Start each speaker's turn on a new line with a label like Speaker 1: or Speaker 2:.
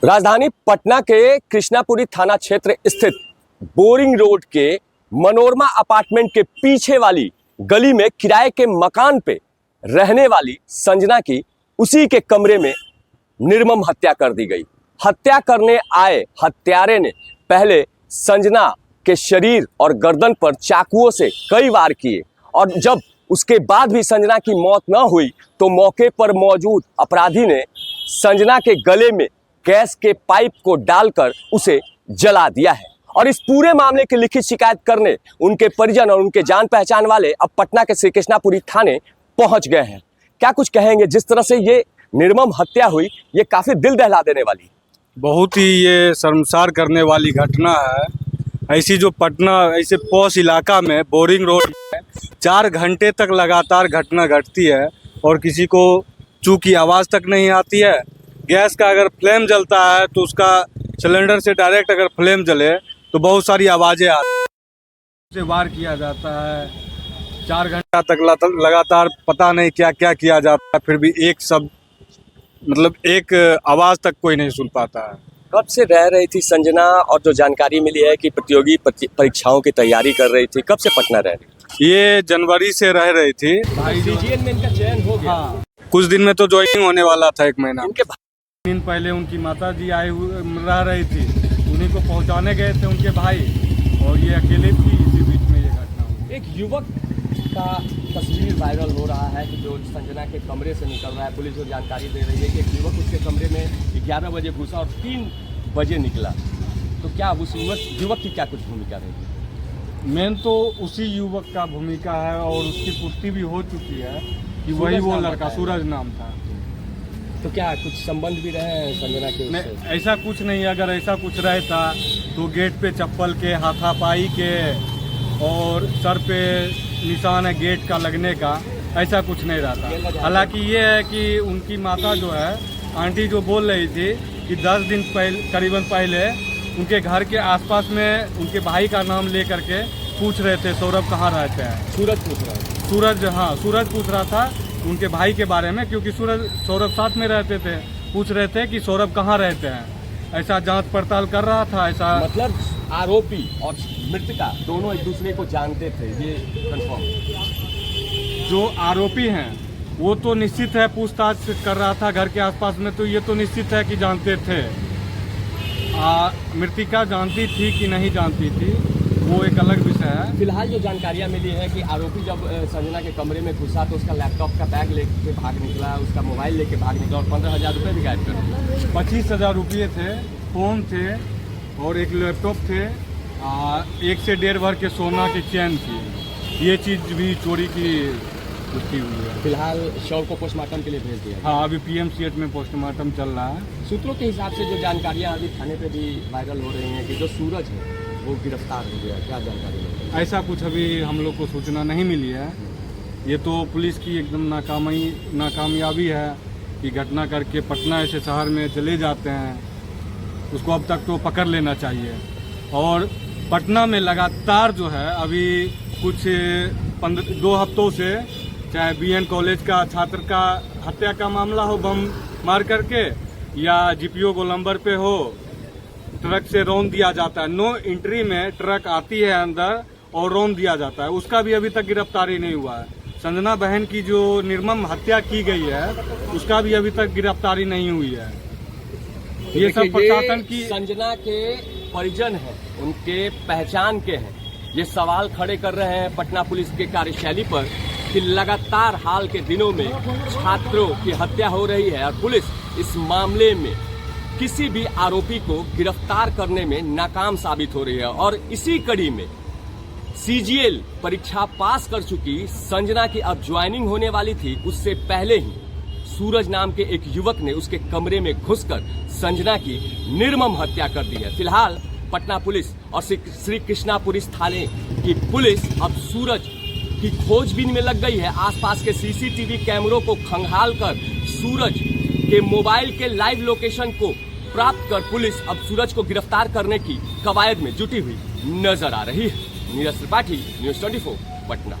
Speaker 1: राजधानी पटना के कृष्णापुरी थाना क्षेत्र स्थित बोरिंग रोड के मनोरमा अपार्टमेंट के पीछे वाली गली में किराए के मकान पे रहने वाली संजना की उसी के कमरे में निर्मम हत्या कर दी गई। हत्या करने आए हत्यारे ने पहले संजना के शरीर और गर्दन पर चाकुओं से कई वार किए और जब उसके बाद भी संजना की मौत न हुई तो मौके पर मौजूद अपराधी ने संजना के गले में गैस के पाइप को डालकर उसे जला दिया है। और इस पूरे मामले की लिखित शिकायत करने उनके परिजन और उनके जान पहचान वाले अब पटना के श्री कृष्णापुरी थाने पहुंच गए हैं। क्या कुछ कहेंगे? जिस तरह से ये निर्मम हत्या हुई, ये काफी दिल दहला देने वाली,
Speaker 2: बहुत ही ये शर्मसार करने वाली घटना है। ऐसी जो पटना ऐसे पॉश इलाका में बोरिंग रोड में 4 घंटे तक लगातार घटना घटती है और किसी को चू की आवाज़ तक नहीं आती है। गैस का अगर फ्लेम जलता है तो उसका सिलेंडर से डायरेक्ट अगर फ्लेम जले तो बहुत सारी आवाज़ें आती हैं, उसे वार किया जाता है। 4 घंटा तक लगातार पता नहीं क्या क्या किया जाता है, फिर भी एक शब्द मतलब एक आवाज़ तक कोई नहीं सुन पाता है।
Speaker 1: कब से रह रही थी संजना? और जो जानकारी मिली है कि प्रतियोगी परीक्षाओं की तैयारी कर रही थी, कब से पटना रह रही थी?
Speaker 2: ये जनवरी से रह रही थी।
Speaker 1: सीजीएल में इनका चयन हो गया।
Speaker 2: हाँ, कुछ दिन में तो ज्वाइनिंग होने वाला था, 1 महीना।
Speaker 1: इनके
Speaker 2: दिन पहले उनकी माता जी आए हुए रह रही थी, उन्हीं को पहुंचाने गए थे उनके भाई, और ये अकेले थी। इसी बीच में ये घटना हुई।
Speaker 1: एक युवक का तस्वीर वायरल हो रहा है कि जो संजना के कमरे से निकल रहा है। पुलिस को जानकारी दे रही है कि एक युवक उसके कमरे में 11 बजे घुसा और 3 बजे निकला। तो क्या उस युवक की क्या कुछ भूमिका रहेगी?
Speaker 2: मेन तो उसी युवक का भूमिका है और उसकी पुष्टि भी हो चुकी है कि वही वो लड़का सूरज नाम था।
Speaker 1: तो क्या कुछ संबंध भी रहे हैं संजना के?
Speaker 2: नहीं, ऐसा कुछ नहीं। अगर ऐसा कुछ रहता तो गेट पे चप्पल के, हाथापाई के और सर पे निशान है गेट का लगने का, ऐसा कुछ नहीं रहता। हालांकि ये है कि उनकी माता जो है, आंटी जो बोल रही थी कि 10 दिन करीबन पहले उनके घर के आसपास में उनके भाई का नाम ले करके पूछ रहे थे सौरभ कहाँ रहते हैं।
Speaker 1: सूरज पूछ रहा है।
Speaker 2: सूरज, हाँ, सूरज पूछ रहा था उनके भाई के बारे में, क्योंकि सौरभ साथ में रहते थे। पूछ रहे थे कि सौरभ कहाँ रहते हैं, ऐसा जांच पड़ताल कर रहा था। ऐसा
Speaker 1: मतलब आरोपी और मृतका दोनों एक दूसरे को जानते थे, ये कंफर्म?
Speaker 2: जो आरोपी हैं वो तो निश्चित है पूछताछ कर रहा था घर के आसपास में, तो ये तो निश्चित है कि जानते थे। मृतिका जानती थी कि नहीं जानती थी, वो एक अलग विषय है।
Speaker 1: फिलहाल जो जानकारियां मिली है कि आरोपी जब संजना के कमरे में घुसा तो उसका लैपटॉप का बैग लेके भाग निकला, उसका मोबाइल लेके भाग निकला और 15,000 रुपये भी गायब कर दिए।
Speaker 2: 25,000 रुपये थे, फ़ोन थे और एक लैपटॉप थे, 1 से 1.5 भर के सोना की चैन थी। ये चीज़ भी चोरी की पुष्टि हुई है।
Speaker 1: फिलहाल शव को पोस्टमार्टम के लिए भेज दिया।
Speaker 2: हाँ, अभी PMCH में पोस्टमार्टम चल रहा है।
Speaker 1: सूत्रों के हिसाब से जो जानकारियाँ अभी थाने पे भी वायरल हो रही हैं कि जो सूरज है वो गिरफ्तार हो गया, क्या जानकारी है?
Speaker 2: ऐसा कुछ अभी हम लोग को सूचना नहीं मिली है। ये तो पुलिस की एकदम नाकामयाबी है कि घटना करके पटना ऐसे शहर में चले जाते हैं। उसको अब तक तो पकड़ लेना चाहिए। और पटना में लगातार जो है अभी कुछ 2 हफ्तों से, चाहे BN कॉलेज का छात्र का हत्या का मामला हो बम मार करके, या GPO गोलंबर पे हो, ट्रक से रौंद दिया जाता है। नो एंट्री में ट्रक आती है अंदर और रौंद दिया जाता है, उसका भी अभी तक गिरफ्तारी नहीं हुआ है। संजना बहन की जो निर्मम हत्या की गई है उसका भी अभी तक गिरफ्तारी नहीं हुई है। ये सब प्रशासन की।
Speaker 1: संजना के परिजन हैं, उनके पहचान के हैं, ये सवाल खड़े कर रहे हैं पटना पुलिस के कार्यशैली पर कि लगातार हाल के दिनों में छात्रों की हत्या हो रही है और पुलिस इस मामले में किसी भी आरोपी को गिरफ्तार करने में नाकाम साबित हो रही है। और इसी कड़ी में CGL परीक्षा पास कर चुकी संजना की अब ज्वाइनिंग होने वाली थी, उससे पहले ही सूरज नाम के एक युवक ने उसके कमरे में घुसकर संजना की निर्मम हत्या कर दी है। फिलहाल पटना पुलिस और श्री कृष्णापुरी थाने की पुलिस अब सूरज की खोजबीन में लग गई है। आसपास के CCTV कैमरों को खंगाल कर सूरज के मोबाइल के लाइव लोकेशन को प्राप्त कर पुलिस अब सूरज को गिरफ्तार करने की कवायद में जुटी हुई नजर आ रही है। नीरज त्रिपाठी, न्यूज़ 24, पटना।